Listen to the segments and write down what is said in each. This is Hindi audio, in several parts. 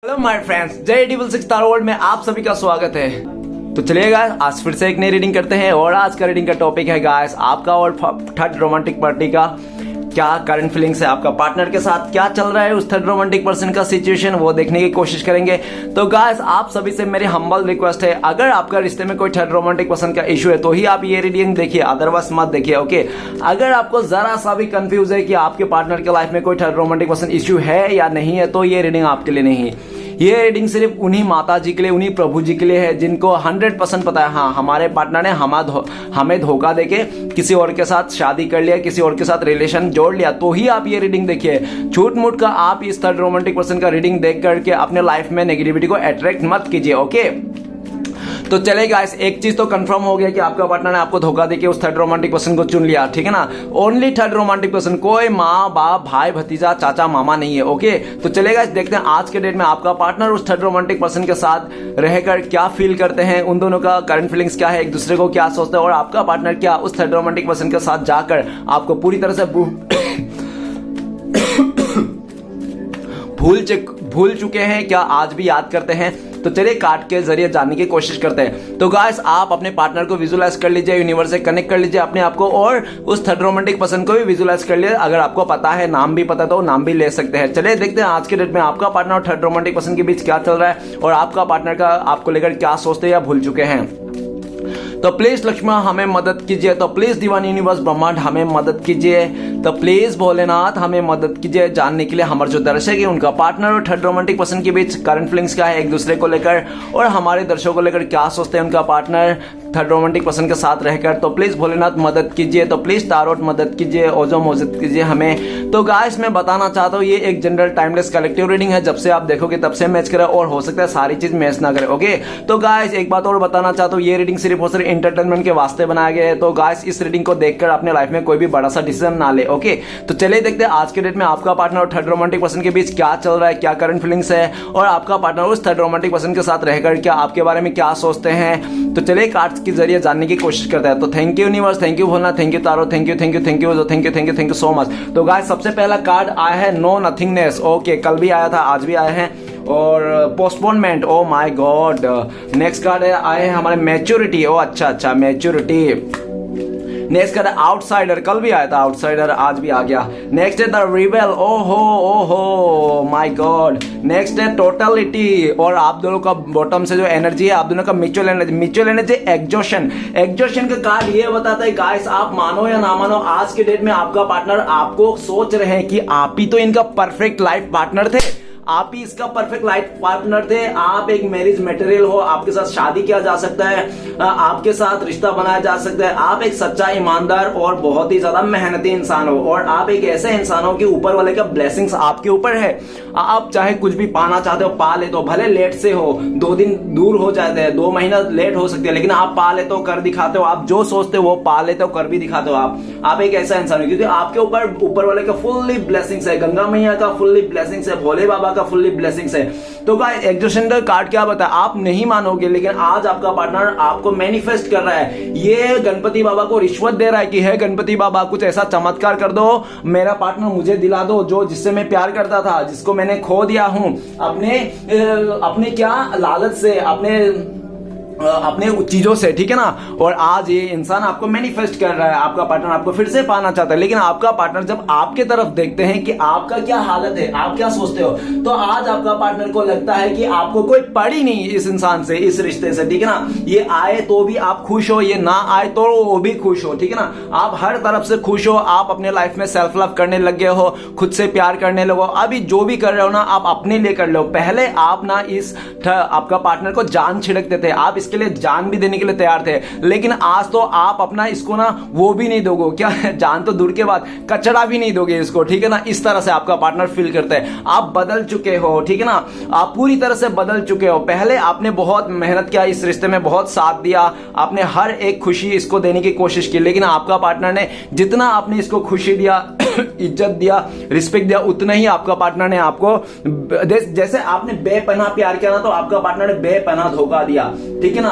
हेलो माय फ्रेंड्स, जय डबल सिक्स स्टार वर्ल्ड में आप सभी का स्वागत है। तो चलिए गाइस, आज फिर से एक नई रीडिंग करते हैं और आज का रीडिंग का टॉपिक है गाइस आपका और थर्ड रोमांटिक पार्टी का क्या करंट फीलिंग्स है, आपका पार्टनर के साथ क्या चल रहा है, उस थर्ड रोमांटिक पर्सन का सिचुएशन वो देखने की कोशिश करेंगे। तो गाइस आप सभी से मेरी हम्बल रिक्वेस्ट है, अगर आपका रिश्ते में कोई थर्ड रोमांटिक पर्सन का इशू है तो ही आप ये रीडिंग देखिए, अदरवाइज मत देखिए। ओके, अगर आपको जरा सा भी कंफ्यूज है कि आपके पार्टनर के लाइफ में कोई थर्ड रोमांटिक पर्सन इशू है या नहीं है तो ये रीडिंग आपके लिए नहीं है। ये रीडिंग सिर्फ उन्हीं माता जी के लिए, उन्हीं प्रभु जी के लिए है जिनको 100% पता है हाँ हमारे पार्टनर ने हमें धोखा देके किसी और के साथ शादी कर लिया, किसी और के साथ रिलेशन जोड़ लिया, तो ही आप ये रीडिंग देखिए। झूठ मूठ का आप इस थर्ड रोमांटिक पर्सन का रीडिंग देख करके अपने लाइफ में नेगेटिविटी को अट्रैक्ट मत कीजिए। ओके, तो चले गाइस, एक चीज तो कंफर्म हो गया कि आपका पार्टनर ने आपको धोखा देके उस थर्ड रोमांटिक पर्सन को चुन लिया, ठीक है ना। ओनली थर्ड रोमांटिक पर्सन, कोई माँ बाप भाई भतीजा चाचा मामा नहीं है। ओके, तो चले गाइस, देखते हैं आज के डेट में आपका पार्टनर उस थर्ड रोमांटिक पर्सन के साथ रहकर क्या फील करते हैं, उन दोनों का करंट फीलिंग्स क्या है, एक दूसरे को क्या सोचते हैं और आपका पार्टनर क्या उस थर्ड रोमांटिक पर्सन के साथ जाकर आपको पूरी तरह से भूल चुके हैं क्या, आज भी याद करते हैं। तो चलिए कार्ड के जरिए जानने की कोशिश करते हैं। तो गाइस आप अपने पार्टनर को विजुअलाइज कर लीजिए, यूनिवर्स से कनेक्ट कर लीजिए अपने आप को और उस थर्ड रोमांटिक पर्सन को भी विजुअलाइज कर लीजिए। अगर आपको पता है, नाम भी पता तो नाम भी ले सकते हैं। चलिए देखते हैं आज के डेट में आपका पार्टनर और थर्ड रोमांटिक पर्सन के बीच क्या चल रहा है और आपका पार्टनर का आपको लेकर क्या सोचते हैं या भूल चुके हैं। तो प्लीज लक्ष्मण हमें मदद कीजिए, तो प्लीज डिवाइन यूनिवर्स ब्रह्मांड हमें मदद कीजिए, तो प्लीज भोलेनाथ हमें मदद कीजिए जानने के लिए हमारे जो दर्शक है उनका पार्टनर और थर्ड रोमांटिक पर्सन के बीच करंट फीलिंग्स क्या है एक दूसरे को लेकर और हमारे दर्शकों को लेकर क्या सोचते हैं उनका पार्टनर थर्ड रोमांटिक पर्सन के साथ रहकर। तो प्लीज भोलेनाथ मदद कीजिए, तो प्लीज तारोट मदद कीजिए, ओजो मदद कीजिए हमें। तो गाइस मैं बताना चाहता हूँ ये एक जनरल टाइमलेस कलेक्टिव रीडिंग है, जब से आप देखोगे तब से मैच करे और हो सकता है सारी चीज मैच ना करे। ओके, तो गाइस एक बात और बताना चाहता हूँ, ये रीडिंग सिर्फ और सिर्फ एंटरटेनमेंट के वास्ते बनाया गया है। तो गाइस इस रीडिंग को देखकर अपने लाइफ में कोई भी बड़ा सा डिसीजन ना ले। ओके, तो चलिए देखते हैं आज के डेट में आपका पार्टनर और थर्ड रोमांटिक पर्सन के बीच क्या चल रहा है, क्या करंट फीलिंग्स है और आपका पार्टनर उस थर्ड रोमांटिक पर्सन के साथ रहकर क्या आपके बारे में क्या सोचते हैं। तो चलिए कार्ड्स के जरिए जानने की कोशिश करते हैं। तो thank you universe, thank you Bholanath, thank you taro, thank you thank you thank you thank you thank you thank you so much. तो गाइस सबसे पहला कार्ड आया है नो नथिंगनेस। ओके, कल भी आया था, आज भी आया है और postponement. Oh my God. Next card है आए हैं हमारे मैच्योरिटी। ओ अच्छा मैच्योरिटी। नेक्स्ट कार्ड है आउटसाइडर, कल भी आया था आउटसाइडर, आज भी आ गया। नेक्स्ट है द रिबेल। ओहो माय गॉड। नेक्स्ट है टोटलिटी और आप दोनों का बॉटम से जो एनर्जी है, आप दोनों का म्यूचुअल एनर्जी एग्जॉशन का कार्ड ये बताता है गाइस, आप मानो या ना मानो आज के डेट में आपका पार्टनर आपको सोच रहे हैं कि आप ही तो इनका परफेक्ट लाइफ पार्टनर थे, आप ही इसका परफेक्ट लाइफ पार्टनर थे, आप एक मैरिज मटेरियल हो, आपके साथ शादी किया जा सकता है, आपके साथ रिश्ता बनाया जा सकता है, आप एक सच्चा ईमानदार और बहुत ही ज्यादा मेहनती इंसान हो और आप एक ऐसे इंसान हो कि ऊपर वाले का ब्लेसिंग्स आपके ऊपर है। आप चाहे कुछ भी पाना चाहते हो पा ले, तो भले लेट से हो, 2 दिन दूर हो जाते हैं, 2 महीना लेट हो सकती है, लेकिन आप पा लेते हो, कर दिखाते हो, आप जो सोचते हो वो पा लेते हो, कर भी दिखाते हो। आप एक ऐसा इंसान हो क्योंकि आपके ऊपर वाले का फुल्ली ब्लेसिंग्स है, गंगा मैया का फुल्ली ब्लेसिंग्स है, भोले बाबा का फुल्ली ब्लेसिंग्स है। तो गाइस एग्जॉशन कार्ड क्या बताया, आप नहीं मानोगे लेकिन आज आपका पार्टनर आपको मैनिफेस्ट कर रहा है, ये गणपति बाबा को रिश्वत दे रहा है कि है गणपति बाबा कुछ ऐसा चमत्कार कर दो, मेरा पार्टनर मुझे दिला दो जो जिससे मैं प्यार करता था, जिसको मैंने खो दिया हूं अपने क्या लालच से, अपने चीजों से, ठीक है ना। और आज ये इंसान आपको मैनिफेस्ट कर रहा है, आपका पार्टनर आपको फिर से पाना चाहता है, लेकिन आपका पार्टनर जब आपके तरफ देखते हैं कि आपका क्या हालत है, आप क्या सोचते हो, तो आज आपका पार्टनर को लगता है कि आपको कोई पड़ी नहीं इस इंसान से, इस रिश्ते से, ठीक है ना। ये आए तो भी आप खुश हो, ये ना आए तो वो भी खुश हो, ठीक है ना। आप हर तरफ से खुश हो, आप अपने लाइफ में सेल्फ लव करने लग गए हो, खुद से प्यार करने लगो। अभी जो भी कर रहे हो ना आप अपने लिए कर लो। पहले आप ना आपका पार्टनर को जान छिड़कते थे, आप के लिए जान भी देने के लिए तैयार थे, लेकिन आज तो आप अपना इसको ना वो भी नहीं दोगे, क्या जान तो दूर के बाद कचड़ा भी नहीं दोगे इसको, ठीक है ना। इस तरह से आपका पार्टनर फील करता है। आप बदल चुके हो, ठीक है ना, आप पूरी तरह से बदल चुके हो। पहले आपने बहुत मेहनत किया इस रिश्ते में, बहुत साथ दिया, आपने हर एक खुशी इसको देने की कोशिश की, लेकिन आपका पार्टनर ने जितना आपने इसको खुशी दिया इज्जत दिया, रिस्पेक्ट दिया, उतना ही आपका पार्टनर ने आपको, जैसे आपने बेपनाह प्यार किया ना, तो आपका पार्टनर ने बेपनाह धोखा दिया, ठीक है ना।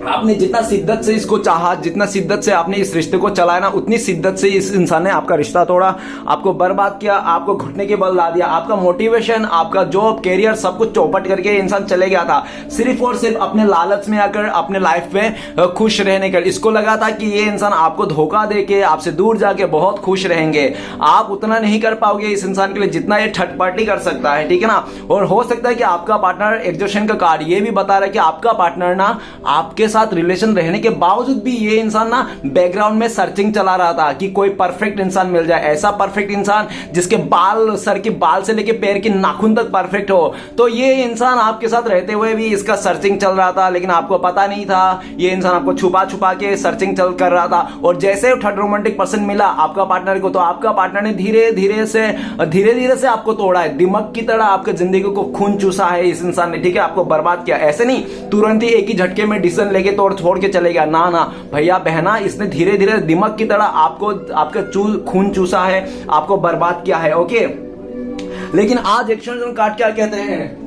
आपने जितना शिद्दत से इसको चाहा, जितना शिद्दत से आपने इस रिश्ते को चलाया ना, उतनी शिद्दत से इस इंसान ने आपका रिश्ता तोड़ा, आपको बर्बाद किया, आपको घुटने के बल ला दिया, आपका मोटिवेशन, आपका जॉब, कैरियर सब कुछ चौपट करके इंसान चले गया था सिर्फ और सिर्फ अपने लालच में आकर, अपने लाइफ में खुश रहने कर। इसको लगा था कि ये इंसान आपको धोखा देके, आपसे दूर जाके बहुत खुश रहेंगे। आप उतना नहीं कर पाओगे इस इंसान के लिए जितना ये थर्ड पार्टी कर सकता है, ठीक है ना। और हो सकता है कि आपका पार्टनर, एग्जॉशन का कार्ड ये भी बता रहा है कि आपका पार्टनर ना आपके साथ रिलेशन रहने के बावजूद भी ये इंसान ना बैकग्राउंड में सर्चिंग चला रहा था कि कोई परफेक्ट इंसान मिल जाए, ऐसा परफेक्ट इंसान जिसके बाल, सर के बाल से लेके पैर की नाखून तक परफेक्ट हो। तो ये इंसान आपके साथ रहते हुए भी इसका सर्चिंग चल रहा था, लेकिन आपको पता नहीं था। ये इंसान आपको छुपा छुपा के सर्चिंग चल कर रहा था। और जैसे थर्ड रोमांटिक पर्सन मिला आपका पार्टनर को, तो आपका पार्टनर ने धीरे धीरे से आपको तोड़ा है, दिमाग की तरह आपके जिंदगी को खून चूसा है इस इंसान ने, ठीक है। आपको बर्बाद किया, ऐसे नहीं तुरंत ही एक ही झटके में डिसीजन लेके तोड़ छोड़ के चले गया, ना ना भैया बहना, इसने धीरे धीरे दिमाग की तरह आपको, आपका खून चूसा है, आपको बर्बाद किया है, ओके। लेकिन आज एक्शन कार्ड क्या कहते हैं?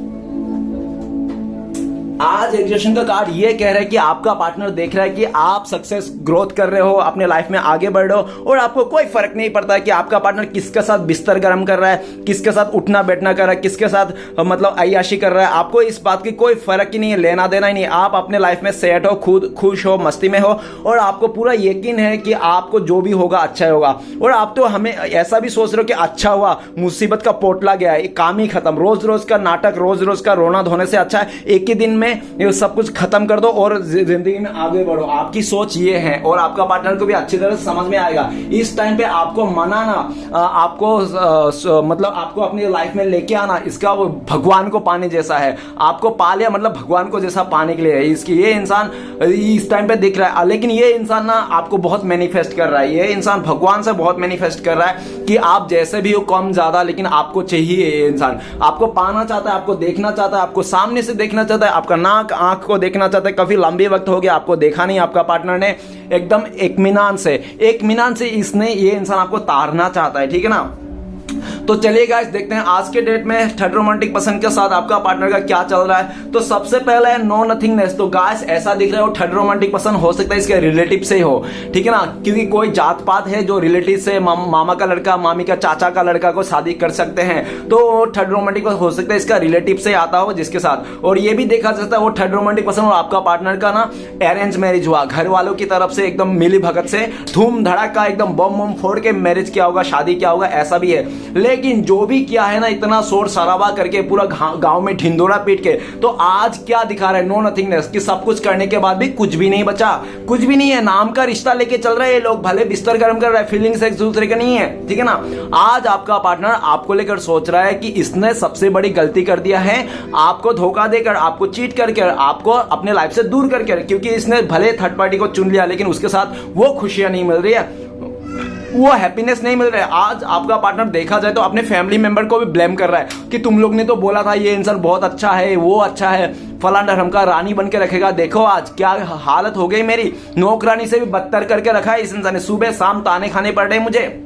आज एग्जीक्यूशन का कार्ड ये कह रहा है कि आपका पार्टनर देख रहा है कि आप सक्सेस ग्रोथ कर रहे हो, अपने लाइफ में आगे बढ़ रहे हो, और आपको कोई फर्क नहीं पड़ता है कि आपका पार्टनर किसके साथ बिस्तर गर्म कर रहा है, किसके साथ उठना बैठना कर रहा है, किसके साथ मतलब अय्याशी कर रहा है। आपको इस बात की कोई फर्क ही नहीं है, लेना देना ही नहीं। आप अपने लाइफ में सेट हो, खुद खुश हो, मस्ती में हो, और आपको पूरा यकीन है कि आपको जो भी होगा अच्छा होगा। और आप तो हमें ऐसा भी सोच रहे हो कि अच्छा हुआ, मुसीबत का पोटला गया है, काम ही खत्म, रोज रोज का नाटक, रोज रोज का रोना धोने से अच्छा है एक ही दिन में ये सब कुछ खत्म कर दो और जिंदगी में आगे बढ़ो। आपकी सोच ये है, और आपका पार्टनर को भी अच्छी तरह से समझ में आएगा। इस टाइम पे आपको मनाना, आपको मतलब आपको अपनी लाइफ में लेके आना, इसका वो भगवान को पाने जैसा है। आपको पा लिया मतलब भगवान को जैसा पाने के लिए है। इसकी ये इंसान इस टाइम पे दिख रहा है, लेकिन ये इंसान ना आपको बहुत मैनिफेस्ट कर रहा है। ये इंसान भगवान से बहुत मैनिफेस्ट कर रहा है कि आप जैसे भी हो, कम ज्यादा, लेकिन आपको चाहिए। ये इंसान आपको पाना चाहता है, आपको देखना चाहता है, आपको सामने से देखना चाहता है, आपका नाक आंख को देखना चाहता है। काफी लंबे वक्त हो गया आपको देखा नहीं आपका पार्टनर ने, एकदम इत्मीनान से इसने, ये इंसान आपको तारना चाहता है, ठीक है ना। तो चलिए गाइस देखते हैं आज के डेट में थर्ड रोमांटिक पर्सन के साथ आपका पार्टनर का क्या चल रहा है। तो सबसे पहले है नो नथिंगनेस। तो गाइस ऐसा दिख रहा है वो थर्ड रोमांटिक पर्सन हो सकता है इसके रिलेटिव से हो, ठीक है ना, क्योंकि कोई जात पात है जो रिलेटिव से मामा का लड़का, मामी का चाचा का लड़का को शादी कर सकते हैं। तो थर्ड रोमांटिक हो सकता है इसका रिलेटिव से आता हो जिसके साथ। और ये भी देखा जाता है वो थर्ड रोमांटिक पर्सन और आपका पार्टनर का ना अरेंज मैरिज हुआ, घर वालों की तरफ से एकदम मिली भगत से धूम धड़ाका एकदम बम बम फोड़ के मैरिज किया होगा, शादी किया होगा, ऐसा भी है। लेकिन जो भी किया है ना, इतना शोर शराबा करके पूरा गांव में ढिंडोरा पीट के, तो आज क्या दिखा रहा है? नो नथिंगनेस, कि सब कुछ करने के बाद भी कुछ भी नहीं बचा, कुछ भी नहीं है। नाम का रिश्ता लेके चल रहे हैं लोग, भले बिस्तर गर्म कर रहा है, फीलिंग्स एक दूसरे का नहीं है, ठीक है ना। आज आपका पार्टनर आपको लेकर सोच रहा है कि इसने सबसे बड़ी गलती कर दिया है, आपको धोखा देकर, आपको चीट करके, आपको अपने लाइफ से दूर करके, क्योंकि इसने भले थर्ड पार्टी को चुन लिया लेकिन उसके साथ वो खुशियां नहीं मिल रही है, वो हैप्पीनेस नहीं मिल रहा है। आज आपका पार्टनर देखा जाए तो अपने फैमिली मेंबर को भी ब्लेम कर रहा है कि तुम लोग ने तो बोला था ये इंसान बहुत अच्छा है, वो अच्छा है, फलाना ढमका रानी बन के रखेगा, देखो आज क्या हालत हो गई मेरी, नौकरानी से भी बदतर करके रखा है इस इंसान ने, सुबह शाम ताने खाने पड़ रहे मुझे।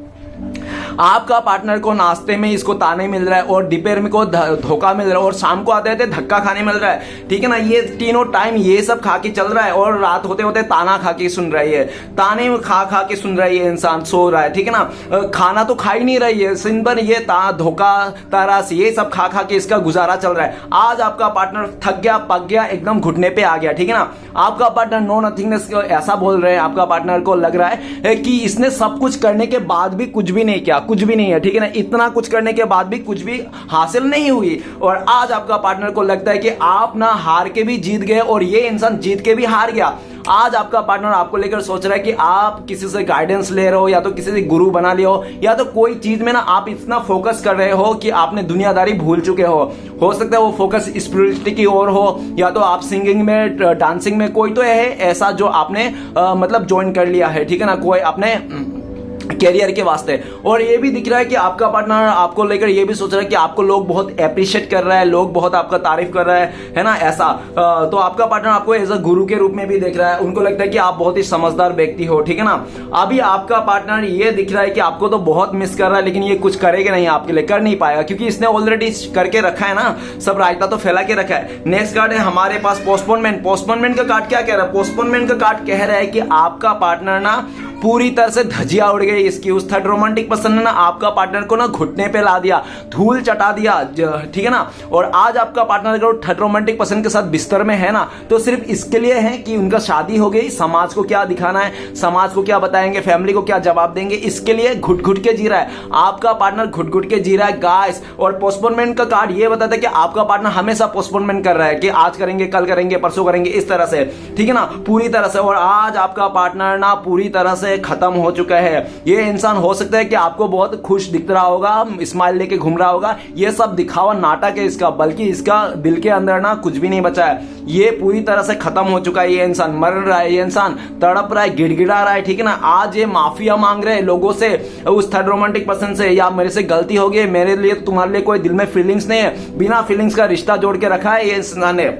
आपका पार्टनर को नाश्ते में इसको ताने मिल रहा है, और दोपहर में को धोखा मिल रहा है, और शाम को आते आते धक्का खाने मिल रहा है, ठीक है ना। ये तीनों टाइम ये सब खा के चल रहा है, और रात होते होते ताना खा के सुन रही है, ताने खा खा के सुन रही है, इंसान सो रहा है, ठीक है ना। खाना तो खा ही नहीं रही है, दिन भर ये धोखा तारास ये सब खा खा के इसका गुजारा चल रहा है। आज आपका पार्टनर थक गया, पक गया, एकदम घुटने पे आ गया, ठीक है ना। आपका पार्टनर नो नथिंगनेस ऐसा बोल रहे हैं, आपका पार्टनर को लग रहा है कि इसने सब कुछ करने के बाद भी कुछ भी नहीं किया, कुछ भी नहीं है, ठीक है ना। इतना कुछ करने के बाद भी कुछ भी हासिल नहीं हुई, और आज आपका पार्टनर को लगता है कि आप ना हार के भी जीत गए और ये इंसान जीत के भी हार गया। आज आपका पार्टनर आपको लेकर सोच रहा है कि आप किसी से गाइडेंस ले रहे हो, या तो किसी से गुरु बना लिया हो, या तो कोई चीज में ना आप इतना फोकस कर रहे हो कि आपने दुनियादारी भूल चुके हो सकता है वो फोकस स्पिरिचुअलिटी की ओर हो, या तो आप सिंगिंग में, डांसिंग में, कोई तो है ऐसा जो आपने मतलब ज्वाइन कर लिया है, ठीक है ना। कोई आपने कैरियर के वास्ते। और ये भी दिख रहा है कि आपका पार्टनर आपको लेकर ये भी सोच रहा है कि आपको लोग बहुत अप्रिशिएट कर रहा है, लोग बहुत आपका तारीफ कर रहा है ना, ऐसा। तो आपका पार्टनर आपको एज अ गुरु के रूप में भी देख रहा है, उनको लगता है कि आप बहुत ही समझदार व्यक्ति हो, ठीक है ना। अभी आपका पार्टनर ये दिख रहा है कि आपको तो बहुत मिस कर रहा है, लेकिन ये कुछ करेगा नहीं आपके लिए, कर नहीं पाएगा, क्योंकि इसने ऑलरेडी करके रखा है ना, सब रायता तो फैला के रखा है। नेक्स्ट कार्ड है हमारे पास पोस्टपोनमेंट। पोस्टपोनमेंट का कार्ड क्या कह रहा है? पोस्टपोनमेंट का कार्ड कह रहा है कि आपका पार्टनर ना पूरी तरह से धजिया उड़ गई इसकी। उस थर्ड रोमांटिक पर्सन ने ना आपका पार्टनर को ना घुटने पे ला दिया, धूल चटा दिया, ठीक है ना। और आज आपका पार्टनर अगर थर्ड रोमांटिक पर्सन के साथ बिस्तर में है ना, तो सिर्फ इसके लिए है कि उनका शादी हो गई, समाज को क्या दिखाना है, समाज को क्या बताएंगे, फैमिली को क्या जवाब देंगे, इसके लिए घुट घुट के जी रहा है आपका पार्टनर, घुट घुट के जी रहा है गाइस। और पोस्टपोनमेंट का कार्ड ये बताता है कि आपका पार्टनर हमेशा पोस्टपोनमेंट कर रहा है कि आज करेंगे, कल करेंगे, परसों करेंगे, इस तरह से, ठीक है ना, पूरी तरह से। और आज आपका पार्टनर ना पूरी तरह से खत्म हो चुका है। ये इंसान हो सकता है कि आपको बहुत खुश दिख रहा होगा, स्माइल लेके घूम रहा होगा, ये सब दिखावा नाटक है इसका, बल्कि इसका दिल के अंदर ना कुछ भी नहीं बचा है। ये पूरी तरह से खत्म हो चुका है। ये इंसान मर रहा है, ये इंसान तड़प रहा है, गिड़गिड़ा रहा है, ठीक है ना। आज ये माफिया मांग रहे हैं लोगों से, उस थर्ड रोमांटिक पर्सन से, या मेरे से गलती हो गई, मेरे लिए तुम्हारे लिए कोई दिल में फीलिंग्स नहीं है, बिना फीलिंग्स का रिश्ता जोड़ के रखा है ये इंसान ने।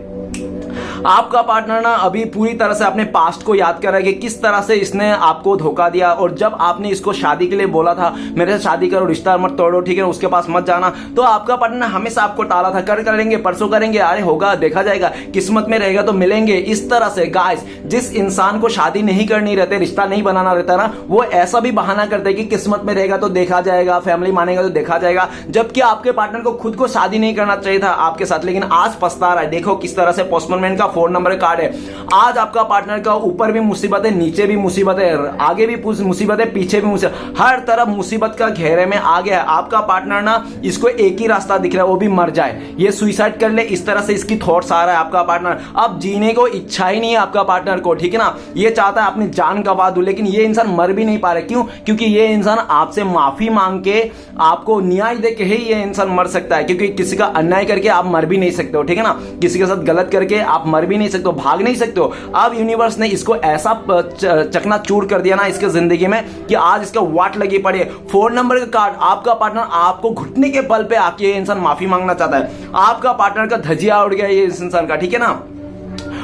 आपका पार्टनर ना अभी पूरी तरह से अपने पास्ट को याद कर रहा है कि किस तरह से इसने आपको धोखा दिया। और जब आपने इसको शादी के लिए बोला था, मेरे से शादी करो, रिश्ता मत तोड़ो, ठीक है, उसके पास मत जाना, तो आपका पार्टनर हमेशा आपको टाला था, कर करेंगे, परसों करेंगे, अरे होगा, देखा जाएगा, किस्मत में रहेगा तो मिलेंगे, इस तरह से। गाइस, जिस इंसान को शादी नहीं करनी रहती, रिश्ता नहीं बनाना रहता ना, वो ऐसा भी बहाना करता है कि किस्मत में रहेगा तो देखा जाएगा, फैमिली मानेगा तो देखा जाएगा, जबकि आपके पार्टनर को खुद को शादी नहीं करना चाहिए था आपके साथ, लेकिन आज पछता रहा है। देखो किस तरह से पोस्टपोनमेंट का 4 नंबर कार्ड है। आज आपका पार्टनर का ऊपर भी मुसीबत है, नीचे भी मुसीबत है, आगे भी मुसीबत है, पीछे भी मुसीबत, हर तरफ मुसीबत का घेरे में आ गया है। आपका पार्टनर ना, इसको एक ही रास्ता दिख रहा है, वो भी मर जाए, ये सुसाइड कर ले, इस तरह से इसकी थॉट्स आ रहा है आपका पार्टनर। अब जीने को इच्छा ही नहीं है आपका पार्टनर को, ठीक है ना। ये चाहता है अपनी जान गंवा दूं, लेकिन ये इंसान मर भी नहीं पा रहा। क्यों? क्योंकि ये इंसान आपसे माफी मांग के, आपको न्याय दे के ही ये इंसान मर सकता है, क्योंकि किसी का अन्याय करके आप मर भी नहीं सकते हो, ठीक है ना। किसी के साथ गलत करके आप मर भी नहीं सकते हो, भाग नहीं सकते हो। अब यूनिवर्स ने इसको ऐसा चकनाचूर कर दिया ना इसके जिंदगी में कि आज इसका वाट लगी पड़ी है। 4 नंबर का कार्ड, आपका पार्टनर आपको घुटने के बल पे आके ये इंसान माफी मांगना चाहता है। आपका पार्टनर का धजिया उड़ गया ये इस इंसान का, ठीक है ना।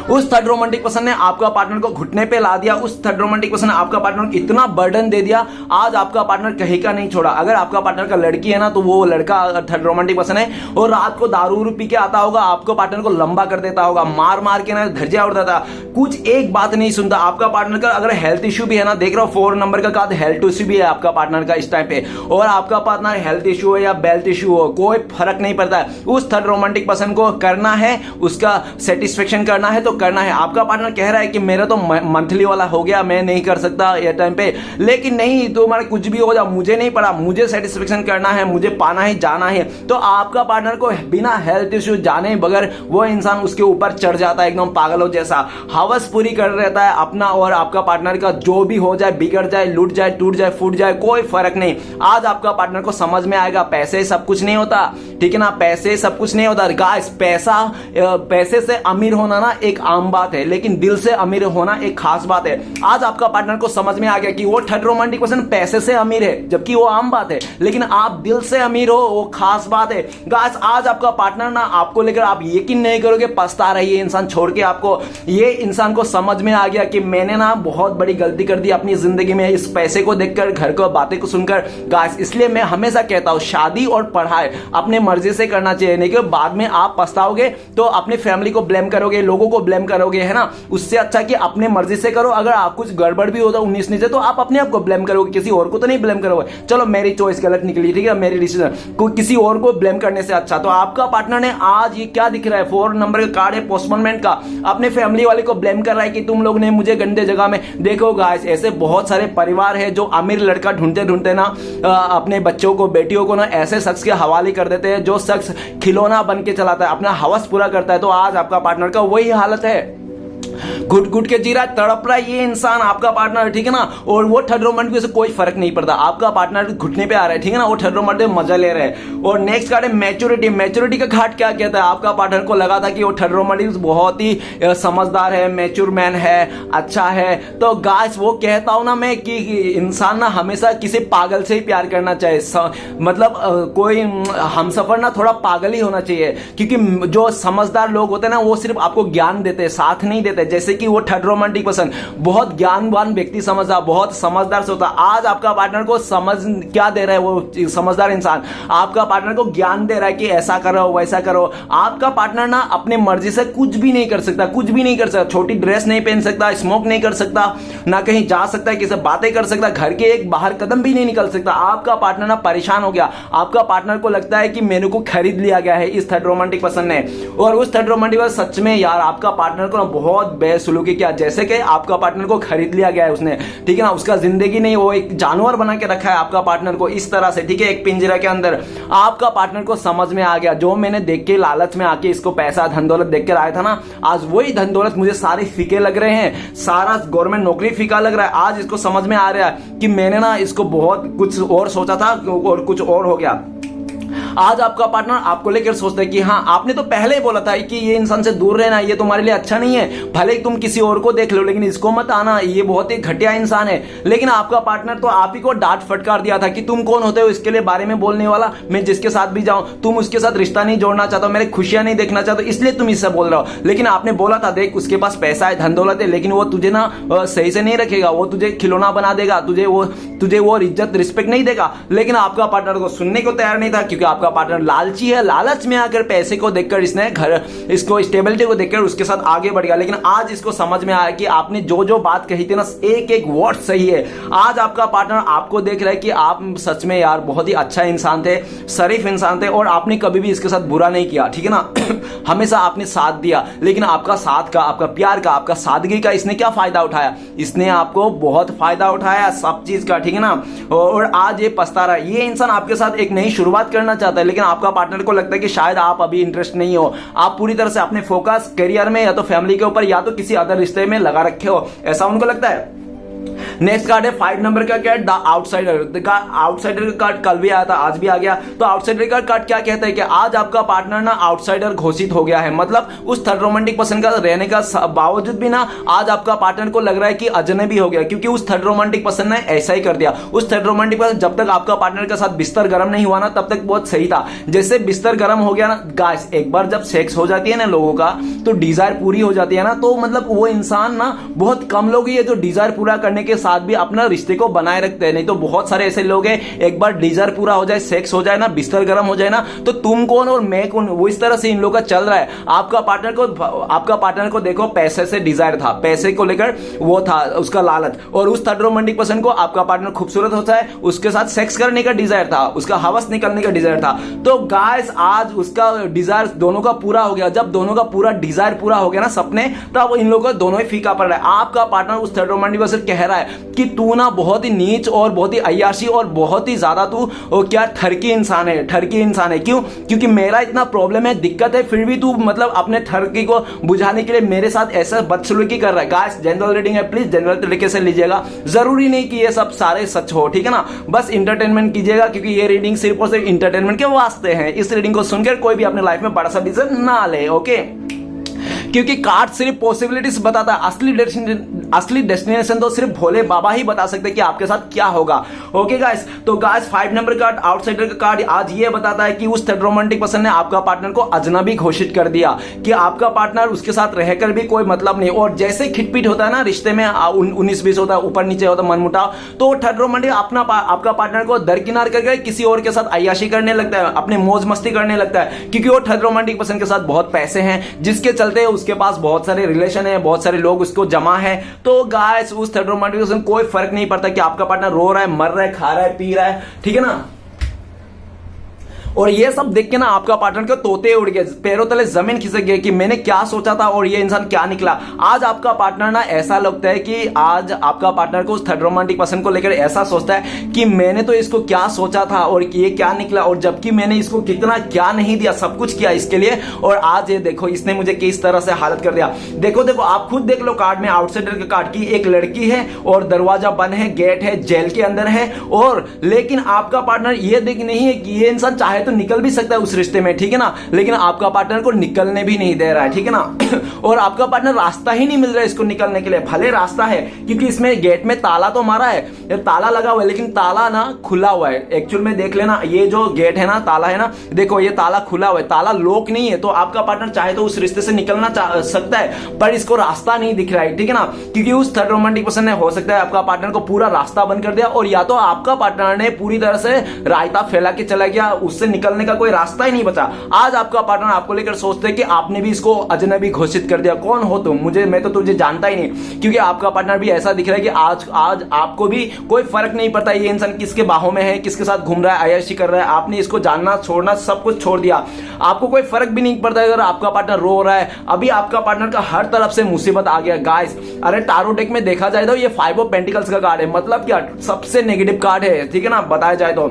उस थर्ड रोमांटिक पर्सन ने आपका पार्टनर को घुटने पे ला दिया, उस थर्ड रोमांटिक पर्सन ने आपका पार्टनर को इतना बर्डन दे दिया, आज आपका पार्टनर कहीं का नहीं छोड़ा। अगर आपका पार्टनर का लड़की है ना, तो वो लड़का थर्ड रोमांटिक पर्सन है, और रात को दारू पी के आता होगा, आपको पार्टनर को लंबा कर देता होगा, मार मार के ना धजिया उड़ता था, कुछ एक बात नहीं सुनता। आपका पार्टनर का अगर हेल्थ इश्यू भी है ना, देख रहा हो 4 नंबर का कार्ड, हेल्थ इश्यू भी है आपका पार्टनर का इस टाइम पे, और आपका पार्टनर हेल्थ इश्यू हो या बेल्थ इश्यू हो, कोई फर्क नहीं पड़ता है। उस थर्ड रोमांटिक पर्सन को करना है, उसका सेटिस्फेक्शन करना है तो करना है। आपका पार्टनर कह रहा है कि मेरा तो मंथली वाला हो गया, मैं नहीं कर सकता ये टाइम पे, लेकिन नहीं, तुम्हारा कुछ भी हो जाए, मुझे नहीं पड़ा, मुझे सेटिस्फेक्शन करना है, मुझे पाना है, जाना है। तो आपका पार्टनर को बिना हेल्थ इश्यू जाने बगैर वो इंसान उसके ऊपर चढ़ जाता है, एकदम पागलों जैसा हवस पूरी कर रहता है अपना। और आपका पार्टनर का जो भी हो जाए, बिगड़ जाए, लूट जाए, टूट जाए, फूट जाए, कोई फर्क नहीं। आज आपका पार्टनर को समझ में आएगा पैसे सब कुछ नहीं होता, ठीक है ना, पैसे सब कुछ नहीं होता गाइस। पैसे से अमीर होना ना एक आम बात है, लेकिन दिल से अमीर होना एक खास बात है। आज आपका पार्टनर को समझ में आ गया कि वो थर्ड रोमांटिक पर्सन पैसे से अमीर है, जबकि वो आम बात है, लेकिन आप दिल से अमीर हो, वो खास बात है गाइस। आज आपका पार्टनर ना आपको लेकर, आप यकीन नहीं करोगे, पछता रही है इंसान छोड़ के आपको। ये इंसान को समझ में आ गया कि मैंने ना बहुत बड़ी गलती कर दी अपनी जिंदगी में, इस पैसे को देखकर, घर को बातें को सुनकर गाइस। इसलिए मैं हमेशा कहता हूं, शादी और पढ़ाई अपने मर्जी से करना चाहिए, नहीं कि बाद में आप पछताओगे तो अपनी फैमिली को ब्लेम करोगे, लोगों को ब्लेम करोगे, है ना। उससे अच्छा कि अपने मर्जी से करो। अगर आप कुछ गड़बड़ भी होता 19 नीचे, तो आप अपने आप को ब्लेम करोगे, किसी और को तो नहीं ब्लेम करोगे। चलो मेरी चॉइस गलत निकली, ठीक है, मेरी डिसीजन, किसी और को ब्लेम करने से अच्छा। तो आपका पार्टनर ने आज ये क्या दिख रहा है, 4 नंबर का कार्ड है पोस्टपोनमेंट का, अपने फैमिली वाले को ब्लेम कर रहा है कि तुम लोग ने मुझे गंदे जगह में। देखो गाइस, ऐसे बहुत सारे परिवार है जो अमीर लड़का ढूंढते ढूंढते ना अपने बच्चों को, बेटियों को ना ऐसे शख्स के हवाले कर देते हैं जो शख्स खिलौना बन के चलाता है, अपना हवस पूरा करता है। तो आज आपका पार्टनर का वही हालत है। घुट घुट के जी रहा है, तड़प रहा है ये इंसान, आपका पार्टनर, ठीक है ना। और वो थर्ड रोमांटिक से कोई फर्क नहीं पड़ता, आपका पार्टनर घुटने पे आ रहा है, ठीक है ना, वो थर्ड रोमांटिक मजा ले रहे हैं। और नेक्स्ट कार्ड है मैच्योरिटी। मैच्योरिटी का घाट क्या कहता है, आपका पार्टनर को लगा था कि वो थर्ड रोमांटिक बहुत ही समझदार है, मैच्योर मैन है, अच्छा है। तो गाइस वो कहता हूं ना मैं कि इंसान ना हमेशा किसी पागल से ही प्यार करना चाहिए, मतलब कोई हमसफर ना थोड़ा पागल ही होना चाहिए, क्योंकि जो समझदार लोग होते हैं ना वो सिर्फ आपको ज्ञान देते हैं, साथ नहीं देते। जैसे कि वो थर्ड रोमांटिक पर्सन बहुत ज्ञानवान व्यक्ति समझदार, बहुत समझदार से होता। आज आपका पार्टनर को समझ क्या दे रहा है, वो समझदार इंसान आपका पार्टनर को ज्ञान दे रहा है कि ऐसा करो वैसा करो। आपका पार्टनर ना अपनी मर्जी से कुछ भी नहीं कर सकता, कुछ भी नहीं कर सकता, छोटी ड्रेस नहीं पहन सकता, स्मोक नहीं कर सकता, ना कहीं जा सकता है, किसी बातें कर सकता, घर के एक बाहर कदम भी नहीं निकल सकता। आपका पार्टनर ना परेशान हो गया, आपका पार्टनर को लगता है कि मेरे को खरीद लिया गया है इस थर्ड रोमांटिक पर्सन ने। और उस थर्ड रोमांटिक पर्सन सच में यार आपका पार्टनर को ना बहुत बेसुलूकी किया, जैसे कि आपका पार्टनर को खरीद लिया गया है उसने, ठीक है ना। उसका जिंदगी नहीं, वो एक जानवर बना के रखा है आपका पार्टनर को इस तरह से, ठीक है, एक पिंजरा के अंदर। आपका पार्टनर को समझ में आ गया, जो मैंने देख के लालच में आके इसको पैसा धन दौलत देख के आया था ना, आज वही धन दौलत मुझे सारे फीके लग रहे हैं, सारा गवर्नमेंट नौकरी फीका लग रहा है। आज इसको समझ में आ रहा है कि मैंने ना इसको बहुत कुछ और सोचा था और कुछ और हो गया। आज आपका पार्टनर आपको लेकर सोचता है कि हाँ आपने तो पहले ही बोला था कि ये इंसान से दूर रहना, ये तुम्हारे लिए अच्छा नहीं है, भले ही तुम किसी और को देख लो लेकिन इसको मत आना, ये बहुत ही घटिया इंसान है। लेकिन आपका पार्टनर तो आप ही को डांट फटकार दिया था कि तुम कौन होते हो इसके लिए बारे में बोलने वाला, मैं जिसके साथ भी जाऊं तुम उसके साथ रिश्ता नहीं जोड़ना चाहते, मेरी खुशियां नहीं देखना चाहते, इसलिए तुम इससे बोल रहे हो। लेकिन आपने बोला था देख उसके पास पैसा है, धन दौलत है, लेकिन वो तुझे ना सही से नहीं रखेगा, वो तुझे खिलौना बना देगा, तुझे वो इज्जत रिस्पेक्ट नहीं देगा। लेकिन आपका पार्टनर को सुनने को तैयार नहीं था, क्योंकि आपका पार्टनर लालची है, लालच में आकर पैसे को देखकर इसने इसको स्टेबिलिटी को देखकर उसके साथ आगे बढ़ गया। लेकिन आज इसको समझ में आया कि आपने जो जो बात कही थी ना एक एक वर्ड सही है। आज आपका पार्टनर आपको देख रहा है कि आप सच में यार बहुत ही अच्छा इंसान थे, शरीफ इंसान थे, और आपने कभी भी इसके साथ बुरा नहीं किया, ठीक है ना। हमेशा आपने साथ दिया, लेकिन आपका साथ का, आपका प्यार का, आपका सादगी का इसने क्या फायदा उठाया, इसने आपको बहुत फायदा उठाया सब चीज का, ठीक है ना। और आज ये पछता रहा है। ये इंसान आपके साथ एक नई शुरुआत करना चाहता है, लेकिन आपका पार्टनर को लगता है कि शायद आप अभी इंटरेस्ट नहीं हो, आप पूरी तरह से अपने फोकस करियर में या तो फैमिली के ऊपर या तो किसी अदर रिश्ते में लगा रखे हो, ऐसा उनको लगता है। नेक्स्ट कार्ड है 5 नंबर का, क्या है द आउटसाइडर। आउटसाइडर का कार्ड कल भी आया था, आज भी आ गया। तो आउटसाइडर का कार्ड क्या कहता है कि आज आपका पार्टनर ना आउटसाइडर घोषित हो गया है, मतलब उस थर्ड रोमांटिक पर्सन का रहने का बावजूद भी ना आज आपका पार्टनर को लग रहा है कि अजनबी हो गया, क्योंकि उस थर्ड रोमांटिक पर्सन ने ऐसा ही कर दिया। उस थर्ड रोमांटिक पर्सन जब तक आपका पार्टनर के साथ बिस्तर गर्म नहीं हुआ ना तब तक बहुत सही था। जैसे बिस्तर गर्म हो गया ना गाइस, एक बार जब सेक्स हो जाती है ना लोगों का तो डिजायर पूरी हो जाती है ना, तो मतलब वो इंसान ना, बहुत कम लोग ही है जो डिजायर पूरा करने के साथ भी अपना रिश्ते को बनाए रखते हैं, नहीं तो बहुत सारे ऐसे लोग हैं एक बार डिजायर पूरा हो जाए, सेक्स हो जाए ना, बिस्तर गर्म हो जाए ना, तो तुम कौन और मैं कौन, वो इस तरह से इन लोगों का चल रहा है। आपका पार्टनर को देखो पैसे से डिजायर था, पैसे को लेकर वो था उसका लालच, और उस थर्ड रोमांटिक पर्सन को आपका पार्टनर खूबसूरत होता है, उसके साथ सेक्स करने का डिजायर था, उसका हवस निकलने का डिजायर था। तो गाइस आज उसका डिजायर दोनों का पूरा हो गया। जब दोनों का पूरा डिजायर पूरा हो गया ना सपने, तब इन लोगों को दोनों ही फीका पड़ रहा है। आपका पार्टनर उस थर्ड रोमांटिक पर्सन कह रहा है कि तू ना बहुत ही नीच और बहुत ही अय्याशी और बहुत ही ज्यादा तू क्या ठरकी इंसान है, ठरकी इंसान है। क्यों? क्योंकि मेरा इतना प्रॉब्लम है, दिक्कत है, फिर भी तू मतलब अपने ठरकी को बुझाने के लिए मेरे साथ ऐसा बदसलूकी कर रहा है। गाइस जनरल रीडिंग है, प्लीज जनरल तरीके से लीजिएगा, जरूरी नहीं कि ये सब सारे सच हो, ठीक है ना, बस इंटरटेनमेंट कीजिएगा, क्योंकि ये रीडिंग सिर्फ और सिर्फ इंटरटेनमेंट के वास्ते है। इस रीडिंग को सुनकर कोई भी अपने लाइफ में बड़ा सा डिसीजन ना ले, ओके। क्योंकि कार्ड सिर्फ पॉसिबिलिटीज बताता है, असली डेस्टिनेशन तो सिर्फ भोले बाबा ही बता सकते हैं कि आपके साथ क्या होगा। ओके गाइस, तो गाइस 5 नंबर कार्ड आउटसाइडर का कार्ड आज ये बताता है कि उस थर्ड रोमांटिक पर्सन ने आपका पार्टनर को अजनबी घोषित कर दिया, कि आपका पार्टनर उसके साथ रहकर भी कोई मतलब नहीं। और जैसे खिटपीट होता है ना रिश्ते में, 19-20 होता है, ऊपर नीचे होता है, मनमुटाव, तो थर्ड रोमांटिक आपका पार्टनर को दरकिनार करके किसी और के साथ अय्याशी करने लगता है, अपने मौज मस्ती करने लगता है, क्योंकि वो थर्ड रोमांटिक पर्सन के साथ बहुत पैसे हैं, जिसके चलते उसके पास बहुत सारे रिलेशन है, बहुत सारे लोग उसको जमा है। तो गाइस उस थर्ड रोमांटिक पर्सन कोई फर्क नहीं पड़ता कि आपका पार्टनर रो रहा है, मर रहा है, खा रहा है, पी रहा है, ठीक है ना। और ये सब देख के ना आपका पार्टनर के तोते उड़ गए, पैरों तले जमीन खिसक गए कि मैंने क्या सोचा था और ये इंसान क्या निकला। आज आपका पार्टनर ना ऐसा लगता है कि आज आपका पार्टनर को उस थर्ड रोमांटिक पर्सन को लेकर ऐसा सोचता है कि मैंने तो इसको क्या सोचा था और ये क्या निकला, और जबकि मैंने इसको कितना क्या नहीं दिया, सब कुछ किया इसके लिए, और आज ये देखो इसने मुझे किस तरह से हालत कर दिया। देखो देखो आप खुद देख लो कार्ड में, आउटसाइडर के कार्ड की एक लड़की है और दरवाजा बंद है, गेट है, जेल के अंदर है, और लेकिन आपका पार्टनर ये देख नहीं है कि ये इंसान चाहे तो निकल भी सकता है उस रिश्ते में, ठीक है ना, लेकिन आपका पार्टनर को निकलने भी नहीं दे रहा है, ठीक है ना। और आपका पार्टनर रास्ता ही नहीं मिल रहा है इसको निकलने के लिए। भले रास्ता है क्योंकि इसमें गेट में ताला तो मारा है, ताला लगा हुआ है, लेकिन ताला ना खुला हुआ है। एक्चुअल में देख लेना, ये जो गेट है ना, ताला है ना, देखो ये ताला खुला हुआ है, ताला लॉक नहीं है। तो आपका पार्टनर चाहे तो उस रिश्ते से निकलना सकता है, पर इसको रास्ता नहीं दिख रहा है, ठीक है ना, क्योंकि उस थर्ड रोमांटिक पर्सन ने हो सकता है आपका पार्टनर को पूरा रास्ता बंद कर दिया, और या तो आपका पार्टनर ने पूरी तरह से रायता फैला के चला गया, उससे निकलने का कोई रास्ता ही नहीं बचा। आज आपका पार्टनर आपको लेकर सोचते हैं कि आपने भी इसको अजनबी घोषित कर दिया। कौन हो तुम, मैं तो तुझे जानता ही नहीं, क्योंकि आपका पार्टनर भी ऐसा दिख रहा है कि आज आपको भी कोई फर्क नहीं पड़ता ये इंसान किसके बाहों में है, किसके साथ घूम रहा है, अय्याशी कर रहा है। आपने इसको जानना छोड़ना सब कुछ छोड़ दिया, आपको कोई फर्क भी नहीं पड़ता अगर आपका पार्टनर रो रहा है। अभी आपका पार्टनर का हर तरफ से मुसीबत आ गया गाइस। अरे टारो डेक में देखा जाए तो ये 5 ऑफ पेंटिकल्स का कार्ड है, मतलब क्या सबसे नेगेटिव कार्ड है, ठीक है ना, बताया जाए तो।